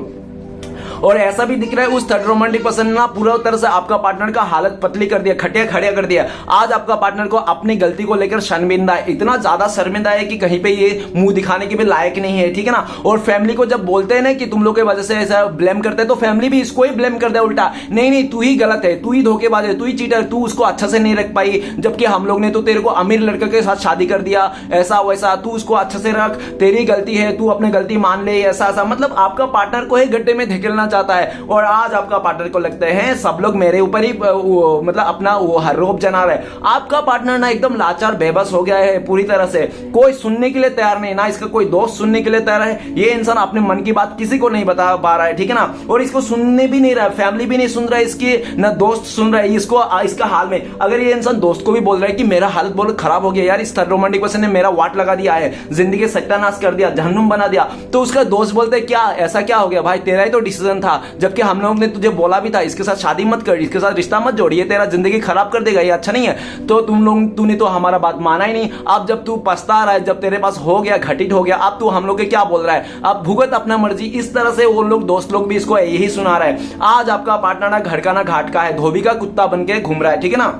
और ऐसा भी दिख रहा है उस थर्ड रोमांटिक पर्सन ने पूरा तरह से आपका पार्टनर का हालत पतली कर दिया, खटिया खड़िया कर दिया। आज आपका पार्टनर को अपनी गलती को लेकर शर्मिंदा है, इतना ज्यादा शर्मिंदा है कि कहीं पे ये मुंह दिखाने के भी लायक नहीं है, ठीक है ना। और फैमिली को जब बोलते हैं ना कि तुम लोग की वजह से ऐसा ब्लेम करते हैं, तो फैमिली भी इसको ही ब्लेम कर दे उल्टा, नहीं तू ही गलत है, तू ही धोखेबाज है, तू ही चीटर, तू उसको अच्छा से नहीं रख पाई, जबकि हम लोग ने तो तेरे को अमीर लड़के के साथ शादी कर दिया, ऐसा वैसा, तू उसको अच्छे से रख, तेरी गलती है, तू अपनी गलती मान ले, ऐसा ऐसा। मतलब आपका पार्टनर को ही गड्ढे में धकेलना चाहता है। और आज आपका पार्टनर को लगता है सब लोग मेरे ऊपर ही मतलब अपना वो रोब जना रहा है। आपका पार्टनर ना एकदम लाचार बेबस हो गया है पूरी तरह से, कोई सुनने के लिए तैयार नहीं, ना इसका कोई दोस्त सुनने के लिए तैयार है। ये इंसान अपने मन की बात किसी को नहीं बता पा रहा है, ठीक है ना, और इसको सुनने भी नहीं रहा, फैमिली भी नहीं सुन रहा है इसकी, ना दोस्त सुन रहा है इसको। इसका हाल में अगर ये इंसान दोस्त को भी बोल रहा है कि मेरा हालत बहुत खराब हो गया यार, इस थर्ड रोमांटिक पर्सन ने मेरा वाट लगा दिया है, जिंदगी सत्यानाश कर दिया, जहन्नुम बना दिया, तो उसका दोस्त बोलते क्या ऐसा क्या हो गया भाई, तेरा ही तो डिसीजन था, जबकि हम लोग ने तुझे बोला भी था इसके साथ शादी मत कर, इसके साथ रिश्ता मत जोड़, ये तेरा जिंदगी खराब कर देगा, ये अच्छा नहीं है। तो तूने तो हमारा बात माना ही नहीं। अब जब तू पछता रहा है, जब तेरे पास हो गया, घटित हो गया, अब तू हम लोग के क्या बोल रहा है, अब भुगत अपना मर्जी। इस तरह से वो लोग दोस्त लोग भी इसको यही सुना रहे हैं। आज आपका पार्टनर ना घर का ना घाट का है, धोबी का कुत्ता बन के घूम रहा है, ठीक है ना।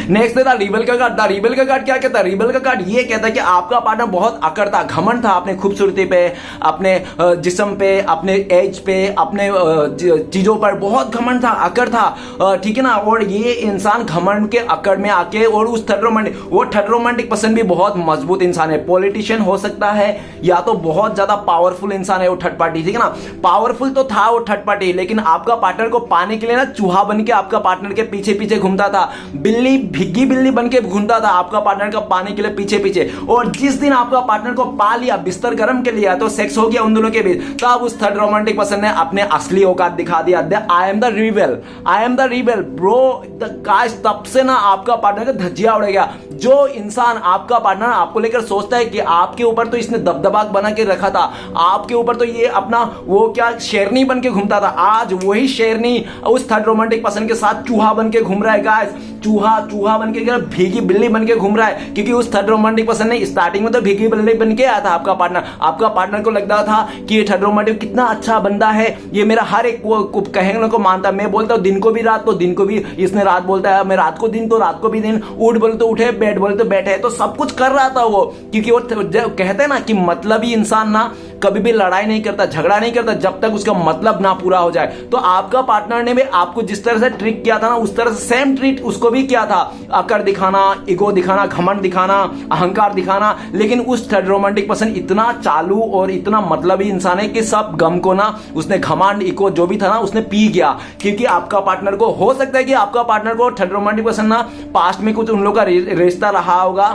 नेक्स्ट था रिबल का कार्ड। रिबल का कार्ड क्या कहता है, रिबल का कार्ड ये कहता है कि आपका पार्टनर बहुत अकड़ था, घमंड था अपने खूबसूरती पे, अपने जिस्म पे, अपने एज पे, अपने चीजों पर बहुत घमंड था, अकड़ था, ठीक है ना। और ये इंसान घमंड के अकड़ में आके, और उस थर्ड रोमांटिक पर्सन भी बहुत मजबूत इंसान है, पॉलिटिशियन हो सकता है या तो बहुत ज्यादा पावरफुल इंसान है वो थर्ड पार्टी, ठीक है ना। पावरफुल तो था वो थर्ड पार्टी, लेकिन आपका पार्टनर को पाने के लिए ना चूहा बन के आपका पार्टनर के पीछे पीछे घूमता था, भिग्गी बिल्ली बन के घूमता था आपका पार्टनर का पाने के लिए पीछे पीछे। और जिस दिन आपका पार्टनर को पा लिया, बिस्तर गर्म के लिया, तो सेक्स हो गया उन दोनों के बीच, तब उस थर्ड रोमांटिक पर्सन ने अपने असली औकात दिखा दिया। I am the rebel bro guys. तब से ना आपका पार्टनर का धज्जिया उड़ गया। जो इंसान आपका पार्टनर आपको लेकर सोचता है कि आपके ऊपर तो इसने दबदबा बना के रखा था, आपके ऊपर तो ये अपना वो क्या शेरनी बन के घूमता था, आज वही शेरनी उस थर्ड रोमांटिक पर्सन के साथ चूहा बन के घूम रहा है गाइस। चूहा बन के, भीगी बिल्ली बन के घूम रहा है, क्योंकि उस थर्ड रोमांटिक पर्सन ने स्टार्टिंग में तो भीगी बिल्ली बन के आया था आपका पार्टनर। आपका पार्टनर को लगता था कि ये थर्ड रोमांटिक कितना अच्छा बंदा है, ये मेरा हर एक कहने को मानता है। मैं बोलता हूँ दिन को भी रात, तो दिन को भी इसने रात बोलता है, मैं रात को दिन तो रात को भी दिन, उठ बोले तो उठे, बैठ बोले तो बैठे, तो सब कुछ कर रहा था वो। क्योंकि वो कहते हैं ना कि मतलबी इंसान ना कभी भी लड़ाई नहीं करता, झगड़ा नहीं करता जब तक उसका मतलब ना पूरा हो जाए। तो आपका पार्टनर ने भी आपको जिस तरह से ट्रिक किया था ना, उस तरह से सेम ट्रिक उसको भी किया था। अकड़ दिखाना, ईगो दिखाना, घमंड दिखाना, अहंकार दिखाना। लेकिन उस थर्ड रोमांटिक पर्सन इतना चालू और इतना मतलबी इंसान है कि सब गम को ना उसने घमंड, ईगो जो भी था ना उसने पी गया। क्योंकि आपका पार्टनर को हो सकता है कि आपका पार्टनर को थर्ड रोमांटिक पर्सन ना पास्ट में कुछ उन लोगों का रिश्ता रहा होगा,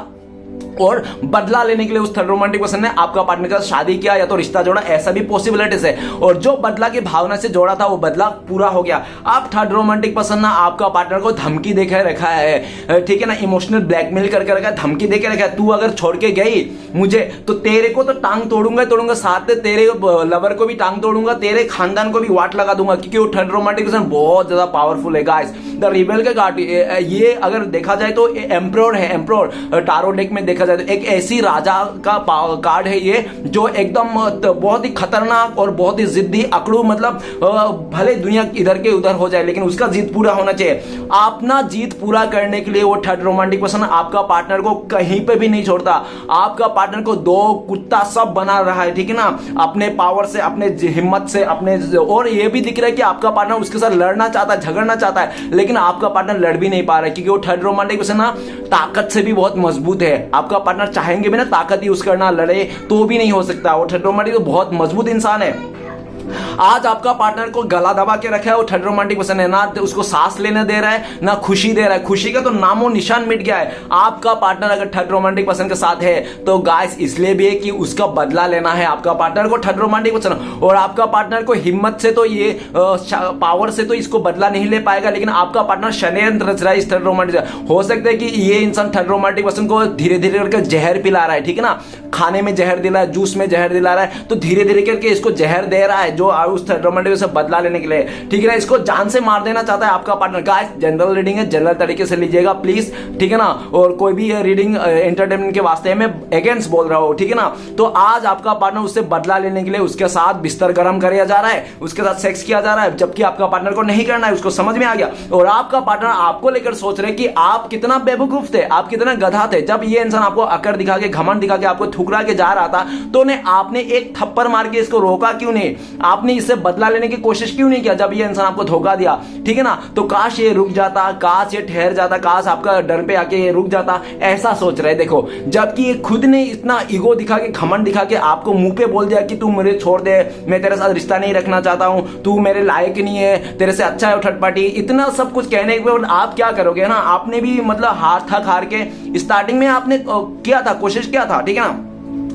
और बदला लेने के लिए उस थर्ड रोमांटिक पर्सन ने आपका पार्टनर का शादी किया या तो रिश्ता जोड़ा, ऐसा भी पॉसिबिलिटीज है। और जो बदला की भावना से जोड़ा था वो बदला पूरा हो गया। अब थर्ड रोमांटिक पर्सन ना आपका पार्टनर को धमकी देके रखा है, ठीक है ना, इमोशनल ब्लैकमेल करके रखा है, धमकी देके रखा है, तू अगर छोड़ के गई मुझे तो तेरे को तो टांग तोड़ूंगा, साथ में तेरे लवर को भी टांग तोड़ूंगा, तेरे खानदान को भी वाट लगा दूंगा, क्योंकि वो थर्ड रोमांटिक पर्सन बहुत ज्यादा पावरफुल है गाइस। द रिबेल का कार्ड ये अगर देखा जाए तो एम्प्रोर है, एम्प्रोर टारो डेक में देखा जाए तो एक ऐसी राजा का कार्ड है ये जो एकदम बहुत ही खतरनाक और बहुत ही जिद्दी अकड़ू, मतलब भले दुनिया इधर के उधर हो जाए लेकिन उसका जीत पूरा होना चाहिए। अपना जीत पूरा करने के लिए वो थर्ड रोमांटिक पर्सन आपका पार्टनर को कहीं पे भी नहीं छोड़ता, आपका पार्टनर को दो कुत्ता सब बना रहा है, ठीक है ना, अपने पावर से, अपने हिम्मत से, अपने, और ये भी दिख रहा है कि आपका पार्टनर उसके साथ लड़ना चाहता है, झगड़ना चाहता है, लेकिन आपका पार्टनर लड़ भी नहीं पा रहा है क्योंकि वो थर्ड रोमांटिक पर्सन ना ताकत से भी बहुत मजबूत है। आपका पार्टनर चाहेंगे भी ना ताकत यूज करना, लड़े तो भी नहीं हो सकता। वो थर्ड रोमांटिक तो बहुत मजबूत इंसान है। आज आपका पार्टनर को गला दबा के रखा है वो थर्ड रोमांटिक पर्सन है, ना उसको सांस लेने दे रहा है ना खुशी दे रहा है, खुशी का तो नामो निशान मिट गया है। आपका पार्टनर अगर थर्ड रोमांटिक पर्सन के साथ है तो गाइस इसलिए भी है कि उसका बदला लेना है आपका पार्टनर को, थर्ड रोमांटिक पर्सन। और आपका पार्टनर को हिम्मत से तो ये पावर से तो इसको बदला नहीं ले पाएगा, लेकिन आपका पार्टनर षड्यंत्र रच रहा है इस थर्ड रोमांटिक। हो सकता है कि ये इंसान थर्ड रोमांटिक पर्सन को धीरे धीरे करके जहर पिला रहा है, ठीक है ना, खाने में जहर दिला रहा है, जूस में जहर दिला रहा है, तो धीरे धीरे करके इसको जहर दे रहा है जो उस थर्ड रोमांटिक से बदला लेने के लिए, ठीक है ना, इसको जान से मार देना चाहता है आपका पार्टनर। गाइस जनरल रीडिंग है, जनरल तरीके से लीजिएगा प्लीज, ठीक है ना, और कोई भी रीडिंग एंटरटेनमेंट के वास्ते मैं अगेंस्ट बोल रहा हूं, ठीक है ना। तो आज आपका पार्टनर उससे बदला लेने के लिए उसके साथ बिस्तर गर्म किया जा रहा है, उसके साथ सेक्स किया जा रहा है, जबकि आपका पार्टनर को नहीं करना है, उसको समझ में आ गया। और आपका पार्टनर आपको लेकर सोच रहे कि आप कितना बेवकूफ थे, आप कितना गधा थे। जब ये इंसान आपको अकड़ दिखा के, घमंड दिखा के, आपको ठुकरा के जा रहा था तो आपने एक थप्पड़ मार के इसको रोका क्यों नहीं, आपने इससे बदला लेने की कोशिश क्यों नहीं किया जब ये इंसान आपको धोखा दिया, ठीक है ना। तो काश ये रुक जाता, काश ये ठहर जाता, काश आपका डर पे आके ये रुक जाता, ऐसा सोच रहे। देखो जबकि ये खुद ने इतना ईगो दिखा के, घमंड दिखा के आपको मुंह पे बोल दिया कि तू मुझे छोड़ दे, मैं तेरे साथ रिश्ता नहीं रखना चाहता हूं, तू मेरे लायक नहीं है, तेरे से अच्छा है थर्ड पार्टी, इतना सब कुछ कहने के बाद आप क्या करोगे ना। आपने भी मतलब हार थक हार के स्टार्टिंग में आपने किया था, कोशिश किया था, ठीक है ना,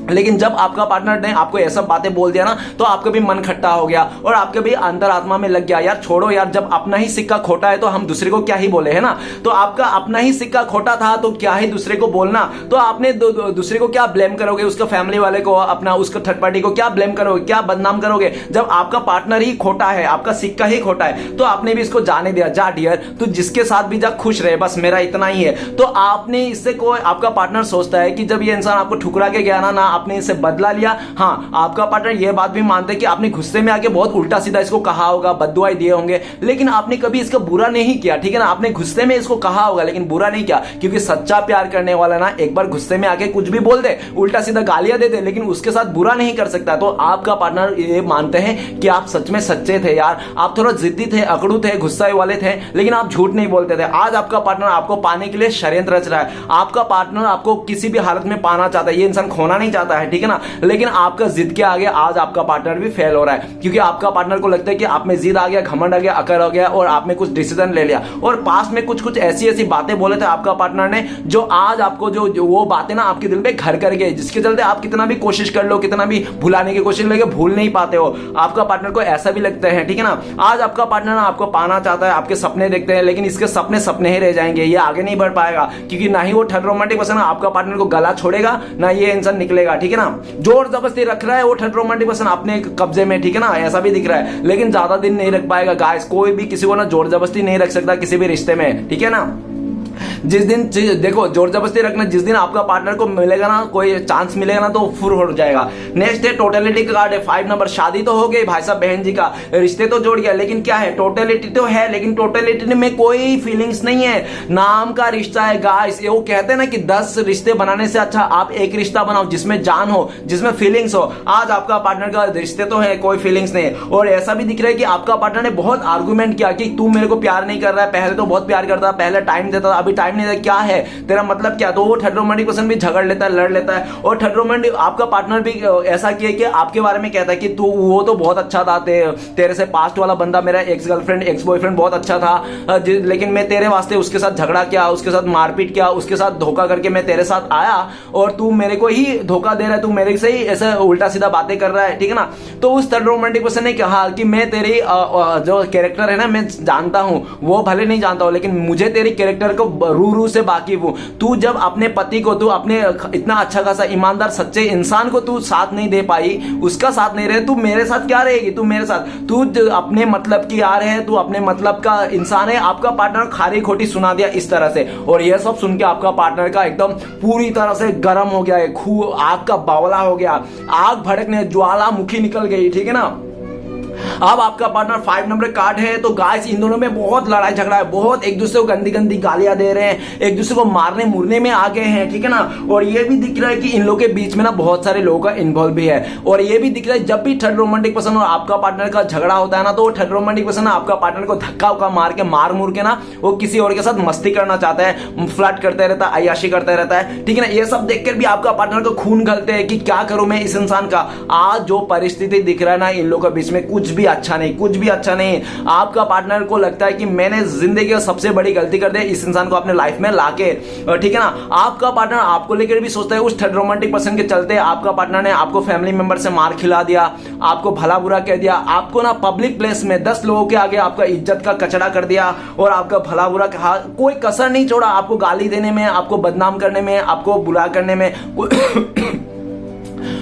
लेकिन जब आपका पार्टनर ने आपको ऐसा बातें बोल दिया ना तो आपका भी मन खट्टा हो गया और आपके भी अंतरात्मा में लग गया, यार छोड़ो यार, जब अपना ही सिक्का खोटा है तो हम दूसरे को क्या ही बोले, है ना। तो आपका अपना ही सिक्का खोटा था तो क्या ही दूसरे को बोलना, तो आपने दूसरे को क्या ब्लेम करोगे, उसका फैमिली वाले को, अपना उसका थर्ड पार्टी को क्या ब्लेम करोगे, क्या बदनाम करोगे, जब आपका पार्टनर ही खोटा है, आपका सिक्का ही खोटा है। तो आपने भी इसको जाने दिया, जा डियर तू जिसके साथ भी जा खुश रहे, बस मेरा इतना ही है। तो आपने इससे कोई, आपका पार्टनर सोचता है कि जब ये इंसान आपको ठुकरा के गया ना आपने इससे बदला लिया। हाँ, आपका पार्टनर ये बात भी मानते हैं कि आपने गुस्से में आके बहुत उल्टा सीधा इसको कहा होगा, बद्दुआई दिए होंगे, लेकिन आपने कभी इसका बुरा नहीं किया, ठीक है ना। आपने गुस्से में इसको कहा होगा लेकिन बुरा नहीं किया, क्योंकि सच्चा प्यार करने वाला ना एक बार गुस्से में आके कुछ भी बोल दे, उल्टा सीधा गालियां दे दे, लेकिन उसके साथ बुरा नहीं कर सकता। तो आपका पार्टनर ये मानते हैं कि आप सच में सच्चे थे यार, आप थोड़ा जिद्दी थे, अकड़ू थे, गुस्सा वाले थे, लेकिन आप झूठ नहीं बोलते थे। आज आपका पार्टनर आपको पाने के लिए षड्यंत्र रच रहा है। आपका पार्टनर आपको किसी भी हालत में पाना चाहता है, ये इंसान खोना नहीं चाहता है, ठीक है ना, लेकिन आपका जिद के आगे आज आपका पार्टनर भी फेल हो रहा है, क्योंकि आपका पार्टनर को लगता है कि आप में जिद आ गया, घमंड आ गया, अकड़ हो गया और आपने कुछ डिसीजन ले लिया और पास में कुछ ऐसी बातें बोले थे आपका पार्टनर ने, जो आज आपको जो वो बातें ना आपके दिल पे घर कर गए, जिसके चलते आप कितना भी कोशिश कर लो, कितना भी भुलाने की कोशिश लगे, भूल नहीं पाते हो। आपका पार्टनर को ऐसा भी लगता है, ठीक है ना। आज आपका पार्टनर ना आपको पाना चाहता है, आपके सपने देखते हैं, लेकिन इसके सपने सपने ही रह जाएंगे, ये आगे नहीं बढ़ पाएगा, क्योंकि ना ही वो थर्ड रोमांटिक पर्सन आपका पार्टनर को गला छोड़ेगा, ना ये इंसान निकलेगा, ठीक है ना। जोर जबरदस्ती रख रहा है वो थर्ड रोमांटिक पर्सन अपने कब्जे में, ठीक है ना, ऐसा भी दिख रहा है, लेकिन ज्यादा दिन नहीं रख पाएगा गाइस। कोई भी किसी को ना जोर जबरदस्ती नहीं रख सकता किसी भी रिश्ते में, ठीक है ना। जिस दिन देखो जोर जबरदस्ती रखना, जिस दिन आपका पार्टनर को मिलेगा ना, कोई चांस मिलेगा ना, तो फुर हो जाएगा। नेक्स्ट है टोटलिटी का कार्ड है, 5 नंबर। शादी तो हो गई भाई साहब बहन जी का, रिश्ते तो जोड़ गया, लेकिन क्या है, टोटलिटी तो है, लेकिन टोटलिटी में कोई फीलिंग्स नहीं है, नाम का रिश्ता है गाइस। ये वो कहते हैं ना कि 10 रिश्ते बनाने से अच्छा आप एक रिश्ता बनाओ जिसमें जान हो, जिसमें फीलिंग्स हो। आज आपका पार्टनर का रिश्ते तो है, कोई फीलिंग्स नहीं, और ऐसा भी दिख रहा है कि आपका पार्टनर ने बहुत आर्गुमेंट किया कि तू मेरे को प्यार नहीं कर रहा है, पहले तो बहुत प्यार करता, पहले टाइम देता था, अभी टाइम नहीं देता, क्या है तेरा मतलब क्या। तो वो थर्ड रोमांटिक पर्सन भी झगड़ लेता है, लड़ लेता है। और थर्ड रोमांटिक आपका पार्टनर भी ऐसा किया कि आपके बारे में कहता है कि तू वो तो बहुत अच्छा था, तेरे से पास्ट वाला बंदा मेरा एक्स गर्लफ्रेंड एक्स बॉयफ्रेंड बहुत अच्छा था, लेकिन मैं तेरे वास्ते उसके साथ झगड़ा किया, उसके साथ मारपीट किया, उसके साथ धोखा करके मैं तेरे साथ आया और तू मेरे को ही धोखा दे रहा है, तू मेरे से ही ऐसा उल्टा सीधा बातें कर रहा है, ठीक है ना। तो उस थर्ड रोमांटिक पर्सन ने कहा कि मैं तेरी जो कैरेक्टर है ना मैं जानता हूं, वो भले नहीं जानता हूं लेकिन मुझे तेरी कैरेक्टर को रू से वाकिफ हूं। तू जब अपने पति को, तू अपने इतना अच्छा खासा ईमानदार सच्चे इंसान को तू साथ नहीं दे पाई, उसका साथ नहीं रहे, तू मेरे साथ क्या रहेगी। तू मेरे साथ, तू अपने मतलब की यार है, तू अपने मतलब का इंसान है। आपका पार्टनर खारी खोटी सुना दिया इस तरह से, और यह सब सुन के आपका पार्टनर का एकदम पूरी तरह से गर्म हो गया है, खून आग का बावला हो गया, आग भड़कने ज्वालामुखी निकल गई, ठीक है ना। अब आपका पार्टनर 5 नंबर कार्ड है। तो गाइस इन दोनों में बहुत लड़ाई झगड़ा है, बहुत एक दूसरे को गंदी गंदी गालियां दे रहे हैं, एक दूसरे को मारने मुरने में आ गए हैं, ठीक है ना। और ये भी दिख रहा है कि इन लोगों के बीच में ना बहुत सारे लोगों का इन्वॉल्व भी है। और ये भी दिख रहा है जब भी थर्ड रोमांटिक पर्सन और आपका पार्टनर का झगड़ा होता है ना, तो वो थर्ड रोमांटिक पर्सन आपका पार्टनर को धक्का उक्का मार के मार मुर के ना वो किसी और के साथ मस्ती करना चाहता है, फ्लर्ट करते रहता है, अय्याशी करता रहता है, ठीक है ना। ये सब देखकर भी आपका पार्टनर को खून खलते हैं कि क्या करूं मैं इस इंसान का। आज जो परिस्थिति दिख रहा है ना इन लोगों के बीच में, कुछ भी अच्छा नहीं, कुछ भी अच्छा नहीं। आपका पार्टनर को लगता है कि मैंने जिंदगी की सबसे बड़ी गलती कर दी इस इंसान को अपने लाइफ में लाके, ठीक है ना। आपका पार्टनर आपको लेकर भी सोचता है, उस थर्ड रोमांटिक पर्सन के चलते आपका पार्टनर ने आपको फैमिली मेंबर से मार खिला दिया, आपको भला बुरा कह दिया, आपको ना पब्लिक प्लेस में 10 लोगों के आगे आपका इज्जत का कचड़ा कर दिया और आपका भला बुरा कहा, कोई कसर नहीं छोड़ा आपको गाली देने में, आपको बदनाम करने में, आपको बुरा करने में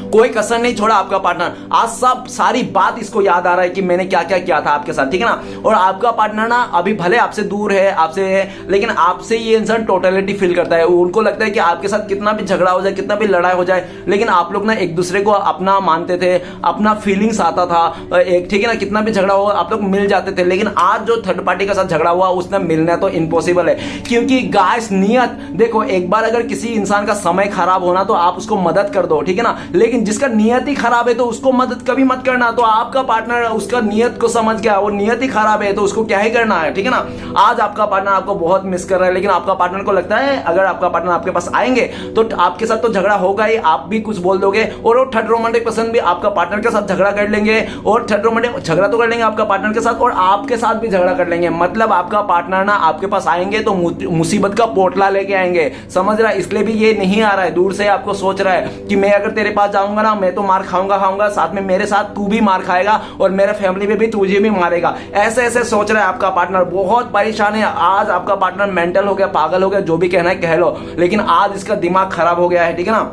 कोई कसर नहीं छोड़ा आपका पार्टनर। आज सब सारी बात इसको याद आ रहा है कि मैंने क्या क्या किया था आपके साथ, ठीक है ना। और आपका पार्टनर ना अभी भले आपसे दूर है, आपसे है, लेकिन आपसे ये इंसान टोटलिटी फील करता है। उनको लगता है कि आपके साथ कितना भी झगड़ा हो जाए, कितना भी लड़ाई हो जाए, लेकिन आप लोग ना एक दूसरे को अपना मानते थे, अपना फीलिंग्स आता था एक, ठीक है ना। कितना भी झगड़ा हो आप लोग मिल जाते थे, लेकिन आज जो थर्ड पार्टी के साथ झगड़ा हुआ उसने मिलना तो इम्पॉसिबल है। क्योंकि गाइस नियत देखो, एक बार अगर किसी इंसान का समय खराब होना तो आप उसको मदद कर दो, ठीक है ना। लेकिन जिसका नियत ही खराब है तो उसको मदद कभी मत करना। तो आपका पार्टनर उसका नियत को समझ गया, वो नियत ही खराब है तो उसको क्या ही करना है, ठीक है ना। आज आपका पार्टनर आपको बहुत मिस कर रहा है, लेकिन आपका पार्टनर को लगता है अगर आपका पार्टनर आपके पास आएंगे तो आपके साथ तो झगड़ा होगा ही, आप भी कुछ बोल दोगे और वो थर्ड रोमांटिक पर्सन भी आपका पार्टनर के साथ झगड़ा कर लेंगे, और थर्ड रोमांटिक झगड़ा तो कर लेंगे आपका पार्टनर के साथ और आपके साथ भी झगड़ा कर लेंगे। मतलब आपका पार्टनर ना आपके पास आएंगे तो मुसीबत का पोटला लेके आएंगे, समझ रहा है। इसलिए भी ये नहीं आ रहा है, दूर से आपको सोच रहा है कि मैं अगर तेरे पास जाऊंगा ना मैं तो मार खाऊंगा, साथ में मेरे साथ तू भी मार खाएगा और मेरे फैमिली में भी तुझे भी मारेगा, ऐसे ऐसे सोच रहा है आपका पार्टनर। बहुत परेशान है आज आपका पार्टनर, मेंटल हो गया, पागल हो गया, जो भी कहना है कह लो, लेकिन आज इसका दिमाग खराब हो गया है, ठीक है ना।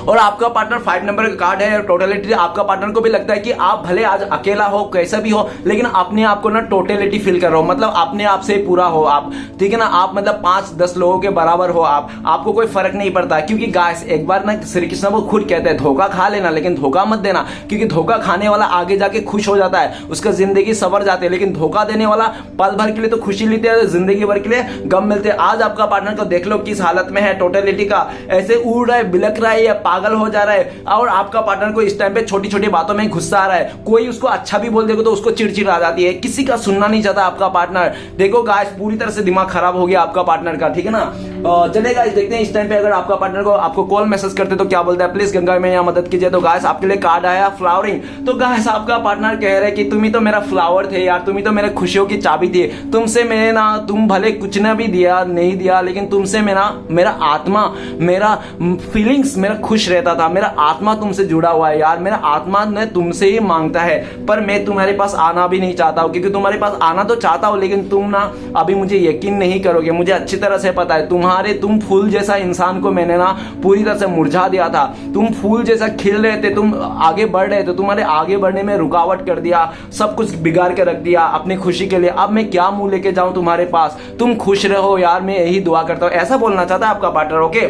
और आपका पार्टनर 5 नंबर का कार्ड है टोटलिटी। आपका पार्टनर को भी लगता है कि आप भले आज अकेला हो, कैसा भी हो, लेकिन अपने आप को ना टोटलिटी फील कर रहे हो, मतलब अपने आप से पूरा हो आप, ठीक है ना। आप मतलब 5-10 लोगों के बराबर हो आप, आपको कोई फर्क नहीं पड़ता। क्योंकि गाइस एक बार ना श्री कृष्ण वो खुद कहते हैं धोखा खा लेना लेकिन धोखा मत देना, क्योंकि धोखा खाने वाला आगे जाके खुश हो जाता है, उसका जिंदगी सवर जाती है, लेकिन धोखा देने वाला पल भर के लिए तो खुशी लेते हैं, जिंदगी भर के लिए गम मिलते हैं। आज आपका पार्टनर को देख लो किस हालत में है, टोटलिटी का ऐसे उड़ रहा है, बिलक रहा है या पागल हो जा रहा है। और आपका पार्टनर को इस टाइम पे छोटी छोटी बातों में गुस्सा आ रहा है, कोई उसको अच्छा भी बोल देगा तो उसको चिड़चिड़ आ जाती है, किसी का सुनना नहीं चाहता आपका पार्टनर। देखो गाइस पूरी तरह से दिमाग खराब हो गया आपका पार्टनर का, ठीक है ना। चलिए गाइस देखते हैं इस टाइम पे अगर आपका पार्टनर को आपको कॉल मैसेज करते तो क्या बोलता है, प्लीज गंगा में यहाँ मदद कीजिए। तो गाइस आपके लिए कार्ड आया फ्लावरिंग। तो गाइस आपका पार्टनर कह रहे कि तुम ही तो मेरा फ्लावर थे यार, तुम ही तो मेरे खुशियों की चाबी थी, तुमसे मैंने ना, तुम भले कुछ ना भी दिया नहीं दिया, लेकिन तुमसे मेरा आत्मा, मेरा फीलिंग्स मेरा खुश रहता था, मेरा आत्मा तुमसे जुड़ा हुआ है यार, मेरा आत्मा ने तुमसे ही मांगता है। पर मैं तुम्हारे पास आना भी नहीं चाहता हूँ, क्योंकि तुम्हारे पास आना तो चाहता हूँ लेकिन तुम ना अभी मुझे यकीन नहीं करोगे, मुझे अच्छी तरह से पता है। तुम फूल जैसा इंसान को मैंने ना पूरी तरह से मुरझा दिया था, तुम फूल जैसा खिल रहे थे, तुम आगे बढ़ रहे थे, तुम्हारे आगे बढ़ने में रुकावट कर दिया, सब कुछ बिगाड़ के रख दिया अपनी खुशी के लिए। अब मैं क्या मुंह लेके जाऊं तुम्हारे पास, तुम खुश रहो यार, मैं यही दुआ करता हूं, ऐसा बोलना चाहता है आपका पार्टनर। ओके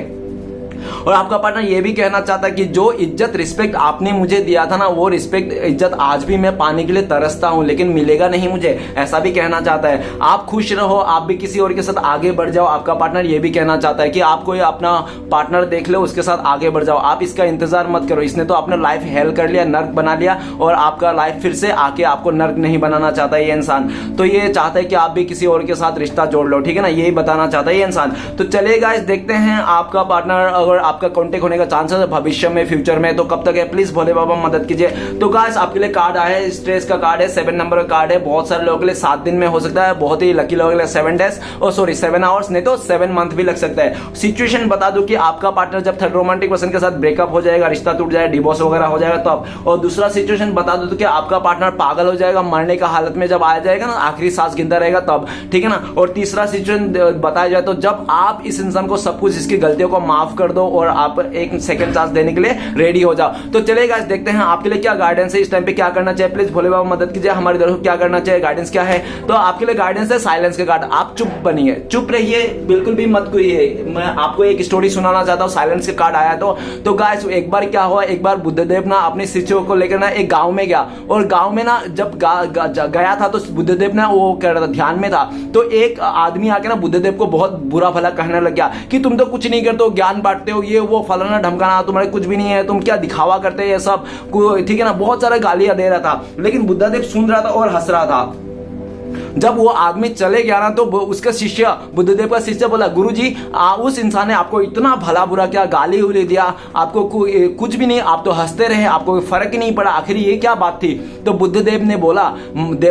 और आपका पार्टनर ये भी कहना चाहता है कि जो इज्जत रिस्पेक्ट आपने मुझे दिया था ना, वो रिस्पेक्ट इज्जत आज भी मैं पाने के लिए तरसता हूं, लेकिन मिलेगा नहीं मुझे, ऐसा भी कहना चाहता है। आप खुश रहो, आप भी किसी और के साथ आगे बढ़ जाओ। आपका पार्टनर ये भी कहना चाहता है कि आप कोई अपना पार्टनर देख लो, उसके साथ आगे बढ़ जाओ, आप इसका इंतजार मत करो। इसने तो अपना लाइफ हेल कर लिया, नर्क बना लिया, और आपका लाइफ फिर से आके आपको नर्क नहीं बनाना चाहता ये इंसान। तो ये चाहता है कि आप भी किसी और के साथ रिश्ता जोड़ लो, ठीक है ना, यही बताना चाहता है ये इंसान। तो चलिए गाइस, देखते हैं आपका पार्टनर अगर आपका कांटेक्ट होने का चांसेस है भविष्य में, फ्यूचर में, तो कब तक है, प्लीज भोले बाबा मदद कीजिए। तो गाइस, आपके लिए कार्ड आया है, स्ट्रेस का कार्ड है, 7 नंबर का कार्ड है। बहुत सारे लोगों के लिए 7 दिन में हो सकता है, बहुत ही लकी लोगों के लिए 7 डेज, और सॉरी 7 आवर्स, नहीं तो 7 मंथ भी लग सकता है। सिचुएशन बता दूं कि आपका पार्टनर जब थर्ड रोमांटिक पर्सन के साथ ब्रेकअप हो जाएगा, रिश्ता टूट जाएगा, डिवोर्स वगैरह हो जाएगा तब। और दूसरा सिचुएशन बता दूं कि आपका पार्टनर पागल हो जाएगा, मरने का हालत में जब आ जाएगा ना, आखिरी सांस गिनता रहेगा तब, ठीक है ना। और तीसरा सिचुएशन बताया जाए तो जब आप इस इंसान को सब कुछ इसकी गलतियों को माफ कर दो और आप एक सेकंड चांस देने के लिए रेडी हो जाओ। तो चलिए गाइस, देखते हैं आपके लिए क्या गाइडेंस है, इस टाइम पे क्या करना चाहिए। प्लीज भोले बाबा मदद कीजिए, हमारी तरफ क्या करना चाहिए, गाइडेंस क्या है। तो आपके लिए गाइडेंस है साइलेंस का कार्ड। आप चुप बनिए, चुप रहिए, बिल्कुल भी मत कहिए। मैं आपको एक स्टोरी सुनाना चाहता हूँ, साइलेंस का कार्ड आया तो गाइस, एक बार क्या हुआ, एक बार बुद्धदेव ना अपनी शिष्यों को लेकर ना एक गांव में गया, और गांव में ना जब गया था तो बुद्धदेव ना वो कह रहा था, ध्यान में था, तो एक आदमी आके ना बुद्धदेव को बहुत बुरा भला कहने लग गया कि तुम तो कुछ नहीं करते हो, ज्ञान बांटते हो, ये वो फलाना ढमकाना, तुम्हारे कुछ भी नहीं है, तुम क्या दिखावा करते हैं ये सब, ठीक है ना, बहुत सारा गालियां दे रहा था। लेकिन बुद्धदेव सुन रहा था और हंस रहा था। जब वो आदमी चले गया ना, तो उसका शिष्य, बुद्धदेव का शिष्य बोला, गुरुजी उस इंसान ने आपको इतना भला बुरा क्या, गाली उली दिया, आपको कुछ भी नहीं, आप तो हंसते रहे, आपको कोई फर्क ही नहीं पड़ा, आखिर ये क्या बात थी। तो बुद्धदेव ने बोला,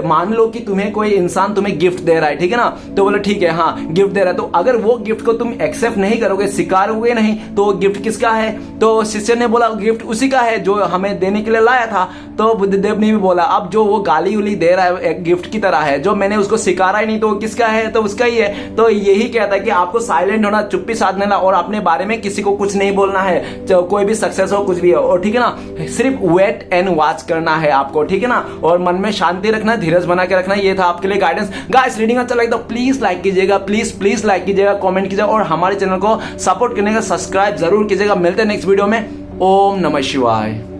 मान लो कि तुम्हें कोई इंसान तुम्हें गिफ्ट दे रहा है, ठीक है ना, तो बोले ठीक है, हाँ गिफ्ट दे रहा है, तो अगर वो गिफ्ट को तुम एक्सेप्ट नहीं करोगे, स्वीकारोगे नहीं, तो गिफ्ट किसका है। तो शिष्य ने बोला, गिफ्ट उसी का है जो हमें देने के लिए लाया था। तो बुद्धदेव ने भी बोला, अब जो वो गाली उली दे रहा है एक गिफ्ट की तरह है, जो मैंने उसको स्वीकारा ही नहीं, तो किसका है, तो उसका ही है। तो यही कहता है कि आपको साइलेंट होना, चुप्पी साध लेना, और अपने बारे में किसी को कुछ नहीं बोलना है, कोई भी सक्सेस हो, कुछ भी हो, और ठीक है ना, सिर्फ वेट एंड वॉच करना है आपको, ठीक है ना, और मन में शांति रखना, धीरज बना के रखना। ये था आपके लिए गाइडेंस। गाइस, रीडिंग अच्छा लगे तो प्लीज लाइक कीजिएगा, प्लीज लाइक कीजिएगा, कमेंट कीजिएगा, और हमारे चैनल को सपोर्ट करने का सब्सक्राइब जरूर कीजिएगा। मिलते हैं नेक्स्ट वीडियो में। ओम नमः शिवाय।